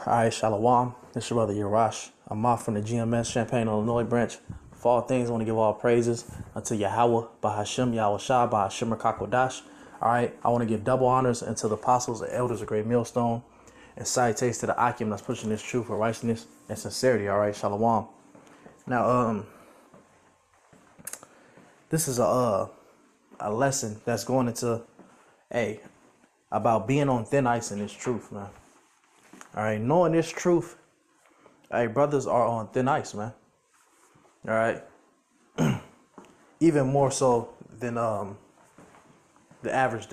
All right, Shalom. This is your brother Yarash. I'm off from the GMS Champaign, Illinois branch. For all things, I want to give all praises unto Yahweh, Bahashem, Yahweh Shah, Bahashem, Kakodash. All right, I want to give double honors unto the apostles and elders of Great Millstone, and salutations to the Akim that's pushing this truth for righteousness and sincerity. All right, Shalom. Now, this is a lesson that's going into about being on thin ice in this truth, man. All right, knowing this truth, brothers are on thin ice, man. All right, even more so than the average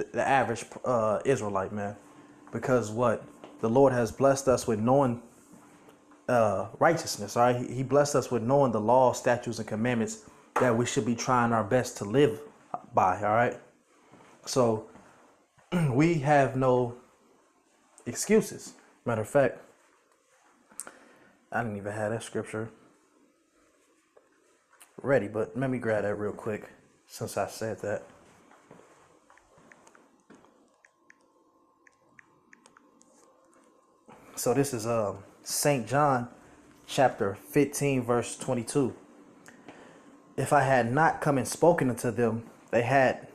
Israelite, man, because what the Lord has blessed us with knowing righteousness. All right, He blessed us with knowing the law, statutes, and commandments that we should be trying our best to live by. All right, so we have no excuses. Matter of fact, I didn't even have that scripture ready, but let me grab that real quick since I said that. So this is St. John chapter 15 verse 22. If I had not come and spoken unto them, they had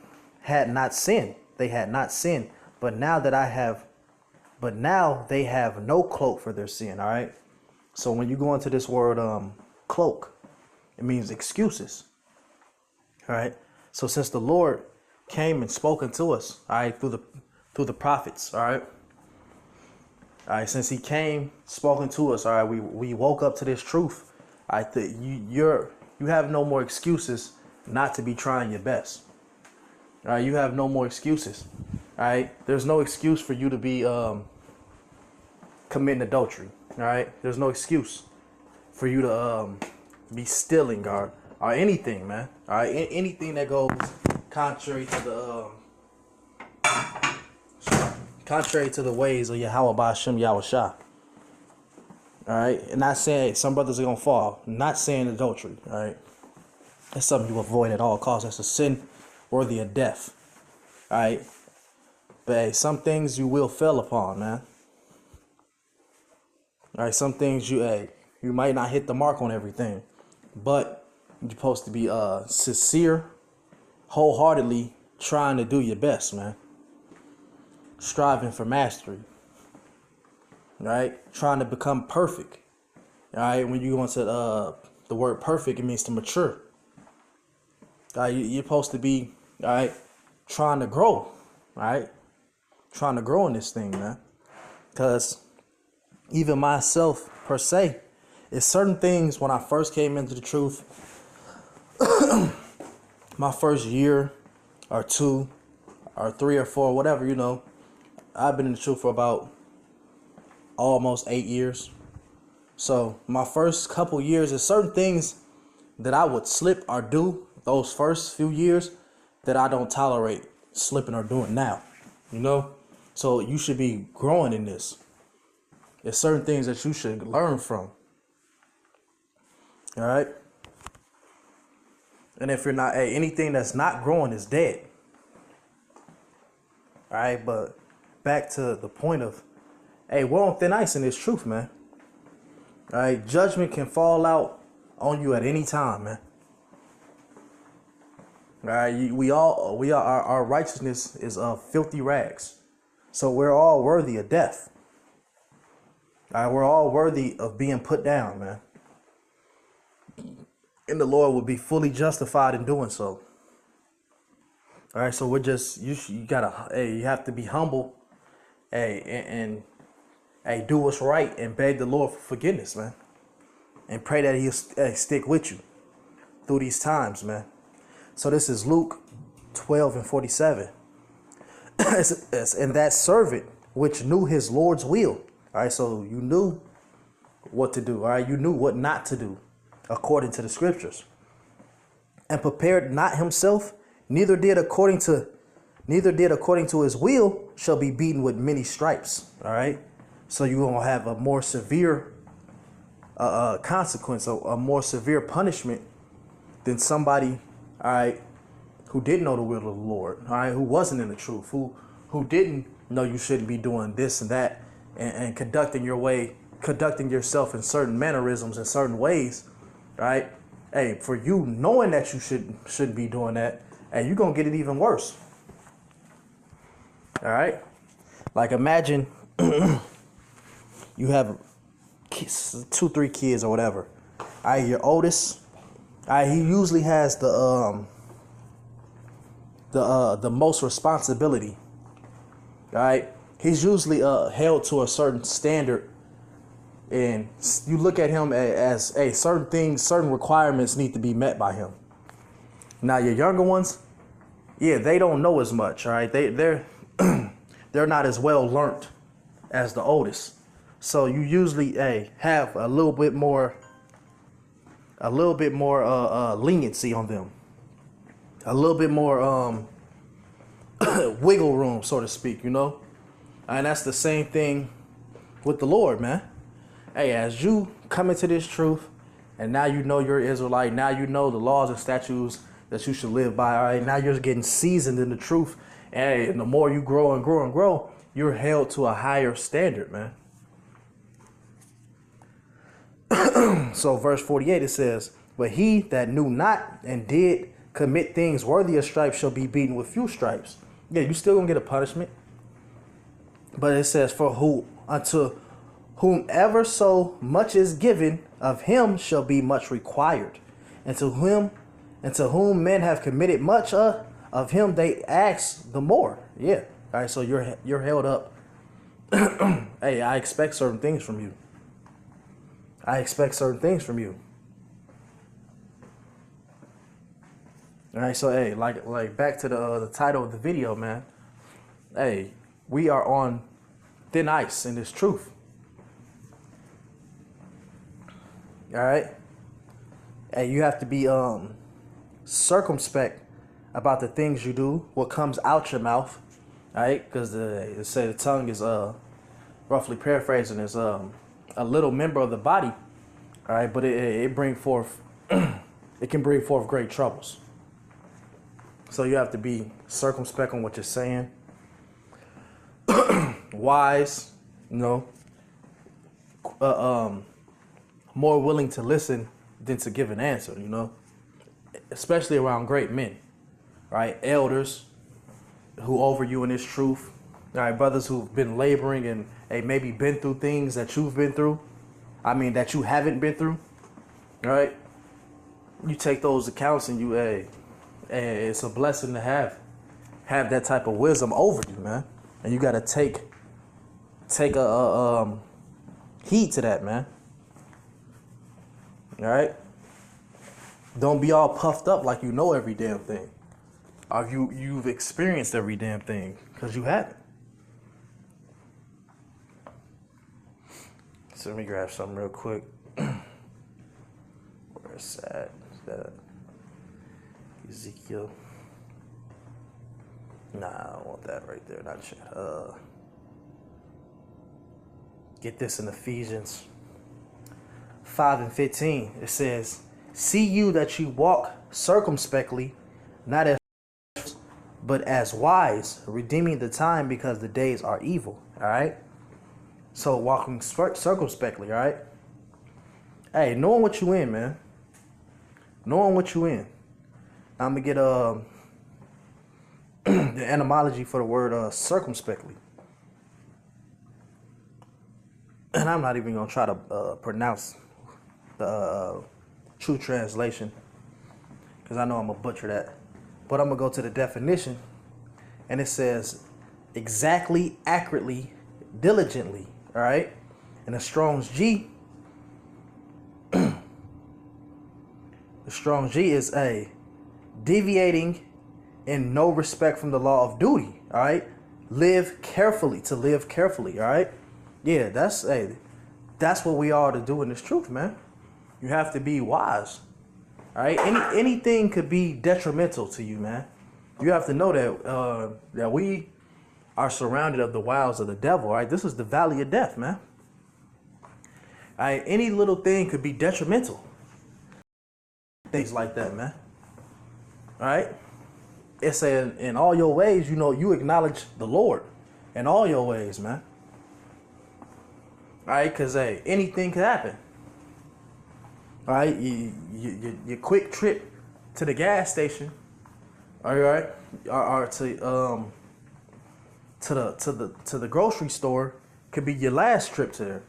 not sinned. They had not sinned, but now they have no cloak for their sin. All right. So when you go into this word cloak, it means excuses. All right. So since the Lord came and spoken to us, all right, through the prophets, all right. All right, since He came, spoken to us, all right, we woke up to this truth. I think you have no more excuses not to be trying your best. All right, you have no more excuses. All right, there's no excuse for you to be committing adultery. All right, there's no excuse for you to be stealing or anything, man. All right, anything that goes contrary to the ways of Yahweh Ba'ashem Yahweh Shah. All right, and not saying some brothers are gonna fall. Not saying adultery. All right, that's something you avoid at all costs. That's a sin worthy of death. All right, but hey, some things you will fail upon, man. All right, some things you might not hit the mark on everything, but you're supposed to be sincere, wholeheartedly trying to do your best, man. Striving for mastery. All right, trying to become perfect. All right, when you go into the word perfect, it means to mature. All right, you're supposed to be trying to grow. All right, trying to grow in this thing, man. Because even myself, per se, is certain things when I first came into the truth, my first year or two or three or four, whatever, I've been in the truth for about almost 8 years. So my first couple years, there's certain things that I would slip or do those first few years that I don't tolerate slipping or doing now, So you should be growing in this. There's certain things that you should learn from. All right. And if you're not, anything that's not growing is dead. All right. But back to the point of, we're on thin ice in this truth, man. All right. Judgment can fall out on you at any time, man. All right. Our righteousness is filthy rags. So we're all worthy of death. All right, we're all worthy of being put down, man. And the Lord will be fully justified in doing so. All right, so you have to be humble, and do what's right and beg the Lord for forgiveness, man. And pray that He'll stick with you through these times, man. So this is Luke 12:47. And that servant which knew his Lord's will. All right, so you knew what to do. All right, you knew what not to do according to the scriptures, and prepared not himself, neither did according to his will, shall be beaten with many stripes. All right, so you're gonna have a more severe consequence, a more severe punishment than somebody, all right, who didn't know the will of the Lord. All right, who wasn't in the truth, who didn't know you shouldn't be doing this and that. And conducting your way conducting yourself in certain mannerisms in certain ways, right? Hey, for you knowing that you shouldn't be doing that, hey, you're gonna get it even worse. All right? Like imagine you have kids, 2, 3 kids or whatever. All right, your oldest, all right, he usually has the most responsibility. All right, he's usually held to a certain standard, and you look at him as certain things, certain requirements need to be met by him. Now your younger ones, yeah, they don't know as much. All right, they're they're not as well learned as the oldest. So you usually have a little bit more leniency on them, a little bit more wiggle room, so to speak, you know. And that's the same thing with the Lord, man. Hey, as you come into this truth, and now you know you're Israelite, now you know the laws and statutes that you should live by. All right, now you're getting seasoned in the truth. And the more you grow and grow and grow, you're held to a higher standard, man. So verse 48, it says, but he that knew not and did commit things worthy of stripes shall be beaten with few stripes. Yeah, you still gonna get a punishment. But it says, for who unto whomever so much is given, of him shall be much required. And to whom men have committed much, of him they ask the more. Yeah. All right. So you're held up. Hey, I expect certain things from you. I expect certain things from you. All right. So hey, like back to the title of the video, man. Hey, we are on thin ice in this truth. All right. Hey, you have to be circumspect about the things you do, what comes out your mouth, right? Because they say the tongue is roughly paraphrasing is a little member of the body, all right, but it bring forth it can bring forth great troubles. So you have to be circumspect on what you're saying, wise, you know, more willing to listen than to give an answer, you know, especially around great men. Right, elders who over you in this truth, all right, brothers who've been laboring and maybe been through things that you've been through, I mean that you haven't been through, all right. You take those accounts and you, it's a blessing to have that type of wisdom over you, man. And you gotta take a heed to that, man. All right. Don't be all puffed up like you know every damn thing. Or you've experienced every damn thing, because you haven't. So let me grab something real quick. Where's that? Is that Ezekiel? Nah, I don't want that right there. Not yet. Get this in Ephesians 5:15. It says, see you that you walk circumspectly, not as but as wise, redeeming the time because the days are evil. All right. So walking circumspectly. All right. Hey, knowing what you in, man. Knowing what you in. I'm gonna get the etymology for the word circumspectly, and I'm not even gonna try to pronounce the true translation because I know I'm gonna butcher that. But I'm going to go to the definition, and it says exactly, accurately, diligently, all right? And the Strong's G, the Strong's G is a deviating in no respect from the law of duty, all right? Live carefully, to live carefully, all right? Yeah, that's what we are to do in this truth, man. You have to be wise. All right, anything could be detrimental to you, man. You have to know that we are surrounded of the wiles of the devil. All right, this is the valley of death, man. All right, any little thing could be detrimental. Things like that, man. All right, it's saying in all your ways, you know, you acknowledge the Lord in all your ways, man. All right, because hey, anything could happen. All right, your quick trip to the gas station, all right, or to the grocery store could be your last trip to there.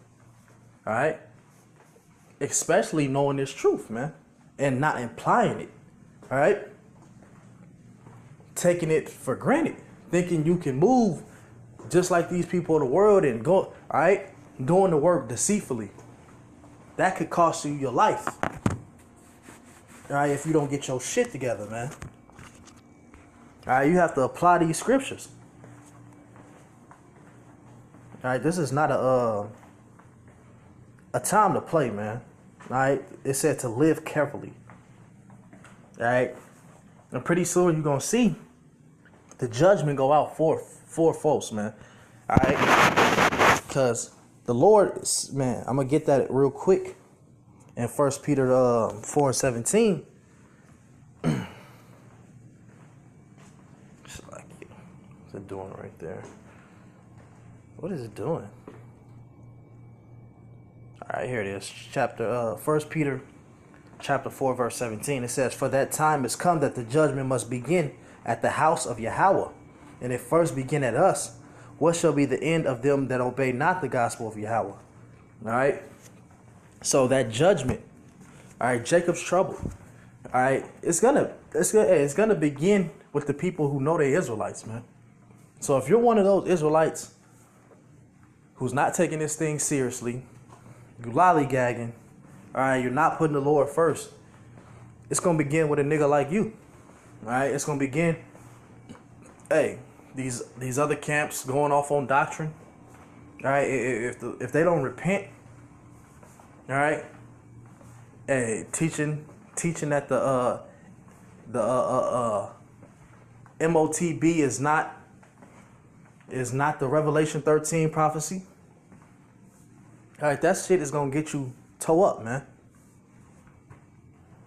All right, especially knowing this truth, man, and not implying it. All right, taking it for granted, thinking you can move just like these people of the world and go. All right, doing the work deceitfully. That could cost you your life. All right, if you don't get your shit together, man. All right, you have to apply these scriptures. All right, this is not a time to play, man. All right, it said to live carefully. All right, and pretty soon you're gonna see the judgment go out for folks, man. All right, because the Lord, man, I'm gonna get that real quick. In 1 Peter 4:17. What's it doing right there? What is it doing? All right, here it is. Chapter 1 Peter chapter 4 verse 17. It says, "For that time is come that the judgment must begin at the house of Yahweh, and it first begin at us. What shall be the end of them that obey not the gospel of Yahweh?" All right. So that judgment, all right, Jacob's trouble, all right, it's gonna begin with the people who know they're Israelites, man. So if you're one of those Israelites who's not taking this thing seriously, you lollygagging, all right, you're not putting the Lord first, it's gonna begin with a nigga like you, all right. It's gonna begin, hey, these other camps going off on doctrine, all right. If they don't repent, all right, hey, teaching that the MOTB is not the Revelation 13 prophecy. All right, that shit is gonna get you toe up, man.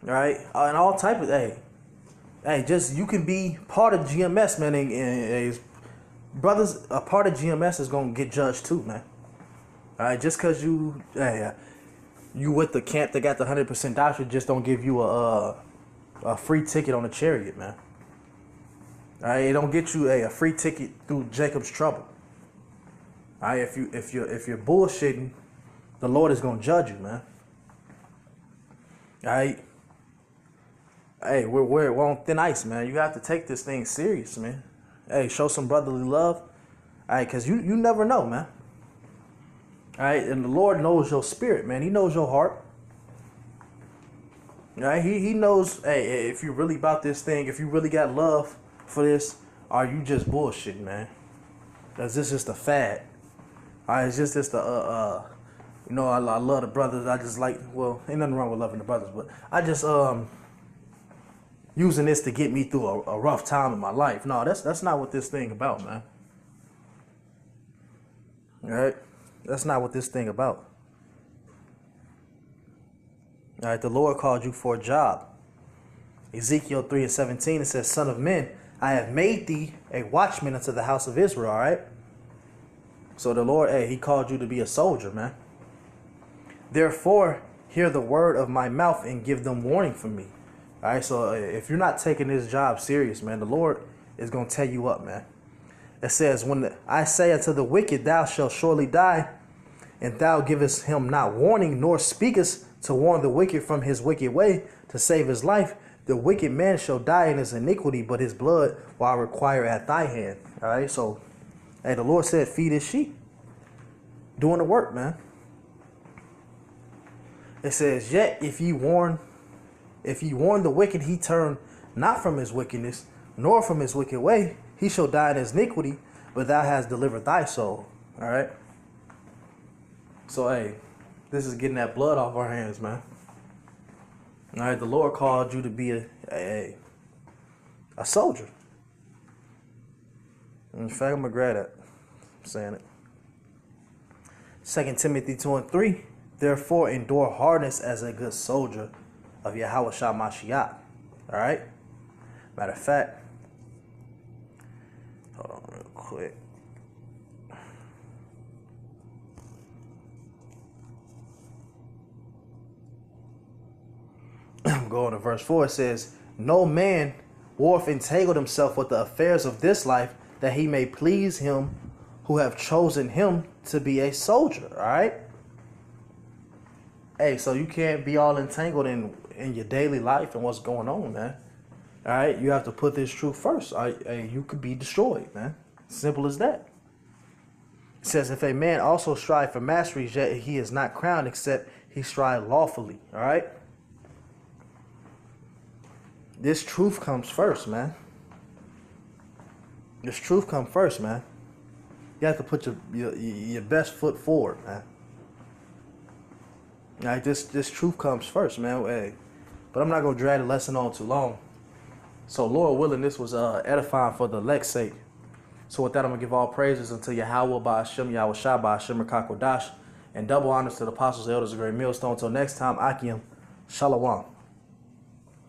All right, and all type of just you can be part of GMS, man, and brothers, a part of GMS is gonna get judged too, man. All right, just cause you with the camp that got the 100% doctrine, just don't give you a free ticket on a chariot, man. All right, it don't get you a free ticket through Jacob's trouble. All right, if you're bullshitting, the Lord is gonna judge you, man. All right, hey, we're on thin ice, man. You have to take this thing serious, man. Hey, show some brotherly love, all right, cause you never know, man. All right, and the Lord knows your spirit, man. He knows your heart. All right, he knows, hey, if you're really about this thing, if you really got love for this, or you just bullshit, man. Cause this is the fad. All right, it's just the I love the brothers. I just like, well, ain't nothing wrong with loving the brothers, but I just using this to get me through a rough time in my life. No, that's not what this thing about, man. All right. That's not what this thing about. All right, the Lord called you for a job. Ezekiel 3:17, it says, "Son of man, I have made thee a watchman unto the house of Israel." All right. So the Lord, he called you to be a soldier, man. "Therefore, hear the word of my mouth and give them warning from me." All right. So if you're not taking this job serious, man, the Lord is gonna tear you up, man. It says, "When I say unto the wicked, thou shalt surely die, and thou givest him not warning, nor speakest to warn the wicked from his wicked way, to save his life, the wicked man shall die in his iniquity, but his blood will I require at thy hand." All right, so, hey, the Lord said, feed his sheep. Doing the work, man. It says, "Yet if ye warn the wicked, he turn not from his wickedness, nor from his wicked way, he shall die in his iniquity, but thou hast delivered thy soul." All right. So, hey, this is getting that blood off our hands, man. All right, the Lord called you to be a soldier. In fact, I'm going to grab that. I'm saying it. 2 Timothy 2:3, "Therefore endure hardness as a good soldier of Yahweh Shah Mashiach." All right. Matter of fact, hold on real quick. Going to verse 4, it says, no man warth entangled himself with the affairs of this life, that he may please him who have chosen him to be a soldier. All right. Hey, so you can't be all entangled in your daily life and what's going on, man. All right. You have to put this truth first. You could be destroyed, man. Simple as that. It says, if a man also strive for mastery, yet he is not crowned except he strive lawfully. All right. This truth comes first, man. This truth comes first, man. You have to put your best foot forward, man. Like this truth comes first, man. Hey, but I'm not gonna drag the lesson on too long. So Lord willing, this was edifying for the elect's sake. So with that, I'm gonna give all praises unto Yahweh by Hashem, Yahweh Shai by Hashem Rakakwadash, and double honors to the apostles, elders, of Great Millstone. Until next time, Akim, Shalom.